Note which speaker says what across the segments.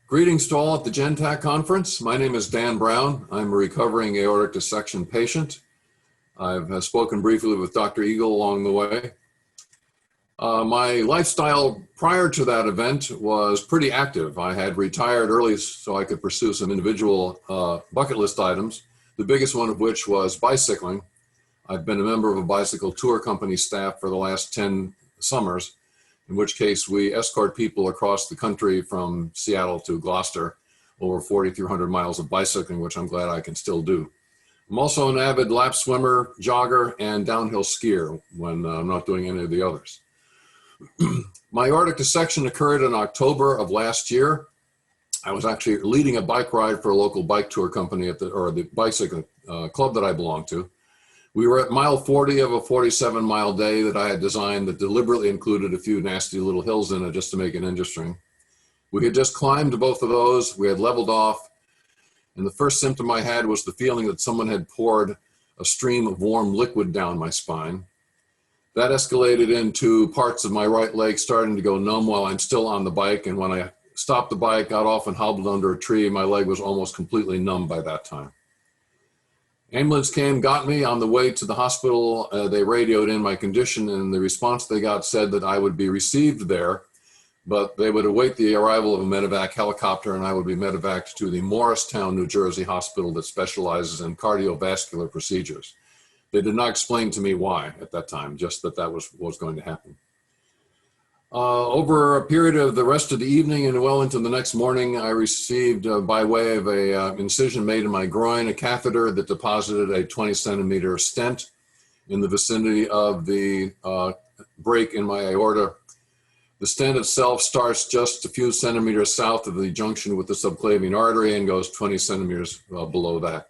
Speaker 1: Greetings to all at the GenTAC conference. My name is Dan Brown. I'm a recovering aortic dissection patient. I've spoken briefly with Dr. Eagle along the way. My lifestyle prior to that event was pretty active. I had retired early so I could pursue some individual bucket list items, the biggest one of which was bicycling. I've been a member of a bicycle tour company staff for the last 10 summers, in which case we escort people across the country from Seattle to Gloucester, over 4,300 miles of bicycling, which I'm glad I can still do. I'm also an avid lap swimmer, jogger, and downhill skier when I'm not doing any of the others. My aortic dissection occurred in October of last year. I was actually leading a bike ride for a local bike tour company at the bicycle club that I belong to. We were at mile 40 of a 47-mile day that I had designed that deliberately included a few nasty little hills in it just to make it interesting. We had just climbed both of those. We had leveled off. And the first symptom I had was the feeling that someone had poured a stream of warm liquid down my spine. That escalated into parts of my right leg starting to go numb while I'm still on the bike. And when I stopped the bike, got off and hobbled under a tree, my leg was almost completely numb by that time. Ambulance came, got me on the way to the hospital. They radioed in my condition, and the response they got said that I would be received there, but they would await the arrival of a medevac helicopter, and I would be medevaced to the Morristown, New Jersey hospital that specializes in cardiovascular procedures. They did not explain to me why at that time, just that that was what was going to happen. Over a period of the rest of the evening and well into the next morning, I received, by way of a incision made in my groin, a catheter that deposited a 20-centimeter stent in the vicinity of the break in my aorta. The stent itself starts just a few centimeters south of the junction with the subclavian artery and goes 20 centimeters below that.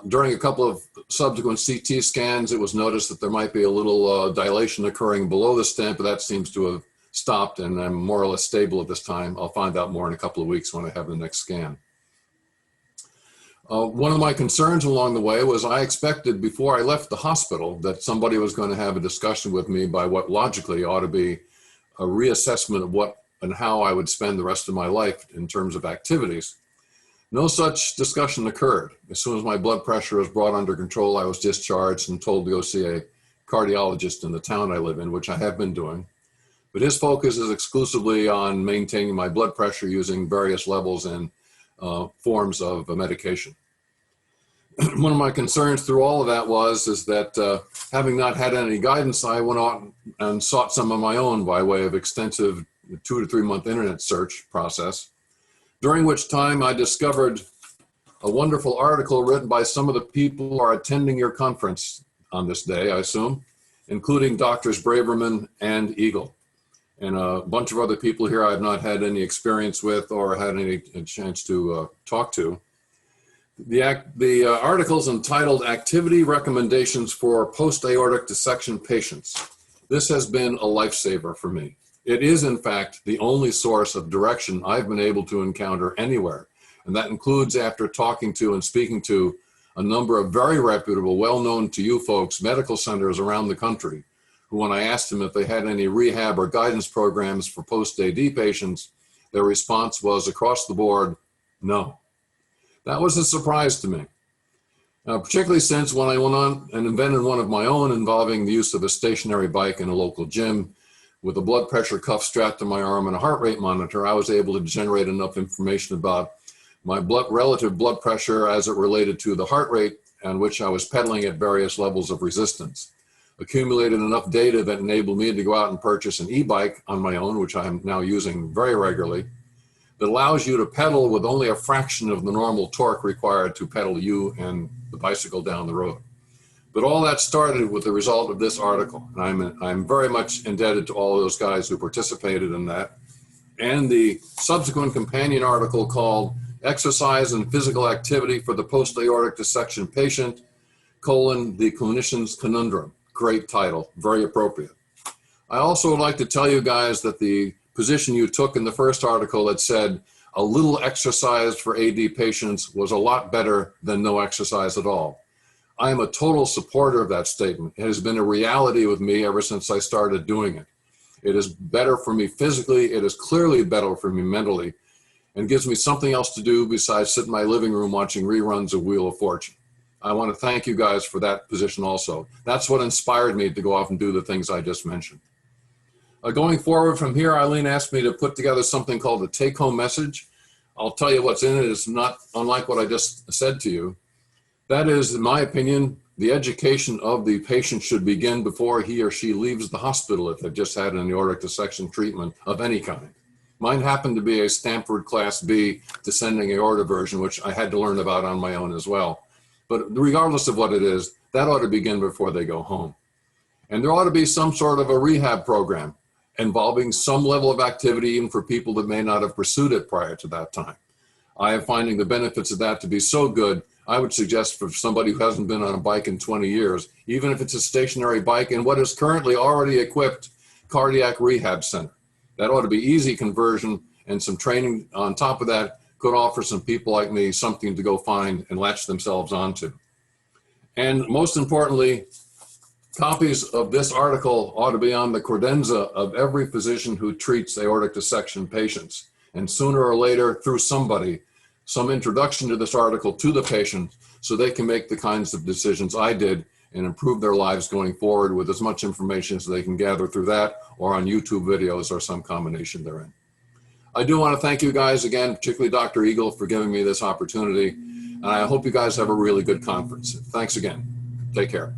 Speaker 1: During a couple of subsequent CT scans, it was noticed that there might be a little dilation occurring below the stent, but that seems to have stopped, and I'm more or less stable at this time. I'll find out more in a couple of weeks when I have the next scan. One of my concerns along the way was I expected before I left the hospital that somebody was going to have a discussion with me by what logically ought to be a reassessment of what and how I would spend the rest of my life in terms of activities. No such discussion occurred. As soon as my blood pressure was brought under control, I was discharged and told to go see a cardiologist in the town I live in, which I have been doing. But his focus is exclusively on maintaining my blood pressure using various levels and forms of medication. One of my concerns through all of that is that having not had any guidance, I went out and sought some of my own by way of extensive 2 to 3 month internet search process, during which time I discovered a wonderful article written by some of the people who are attending your conference on this day, I assume, including Doctors Braverman and Eagle, and a bunch of other people here I've not had any experience with or had any chance to talk to. The article's entitled Activity Recommendations for Post-Aortic Dissection Patients. This has been a lifesaver for me. It is, in fact, the only source of direction I've been able to encounter anywhere. And that includes after talking to and speaking to a number of very reputable, well-known to you folks, medical centers around the country, who, when I asked them if they had any rehab or guidance programs for post-AD patients, their response was across the board, no. That was a surprise to me, particularly since when I went on and invented one of my own involving the use of a stationary bike in a local gym, with a blood pressure cuff strapped to my arm and a heart rate monitor, I was able to generate enough information about my relative blood pressure as it related to the heart rate on which I was pedaling at various levels of resistance. Accumulated enough data that enabled me to go out and purchase an e-bike on my own, which I am now using very regularly, that allows you to pedal with only a fraction of the normal torque required to pedal you and the bicycle down the road. But all that started with the result of this article. And I'm very much indebted to all those guys who participated in that. And the subsequent companion article called Exercise and Physical Activity for the Post-Aortic Dissection Patient, the Clinician's Conundrum. Great title, very appropriate. I also would like to tell you guys that the position you took in the first article that said a little exercise for AD patients was a lot better than no exercise at all. I am a total supporter of that statement. It has been a reality with me ever since I started doing it. It is better for me physically. It is clearly better for me mentally. and gives me something else to do besides sit in my living room watching reruns of Wheel of Fortune. I want to thank you guys for that position also. That's what inspired me to go off and do the things I just mentioned. Going forward from here, Eileen asked me to put together something called a take-home message. I'll tell you what's in it. It's not unlike what I just said to you. That is, in my opinion, the education of the patient should begin before he or she leaves the hospital if they've just had an aortic dissection treatment of any kind. Mine happened to be a Stanford Class B descending aorta version, which I had to learn about on my own as well. But regardless of what it is, that ought to begin before they go home. And there ought to be some sort of a rehab program involving some level of activity even for people that may not have pursued it prior to that time. I am finding the benefits of that to be so good, I would suggest for somebody who hasn't been on a bike in 20 years, even if it's a stationary bike in what is currently already equipped cardiac rehab center. That ought to be easy conversion, and some training on top of that could offer some people like me something to go find and latch themselves onto. And most importantly, copies of this article ought to be on the credenza of every physician who treats aortic dissection patients. And sooner or later, through somebody, some introduction to this article to the patient so they can make the kinds of decisions I did and improve their lives going forward with as much information as they can gather through that or on YouTube videos or some combination therein. I do want to thank you guys again, particularly Dr. Eagle, for giving me this opportunity. And I hope you guys have a really good conference. Thanks again. Take care.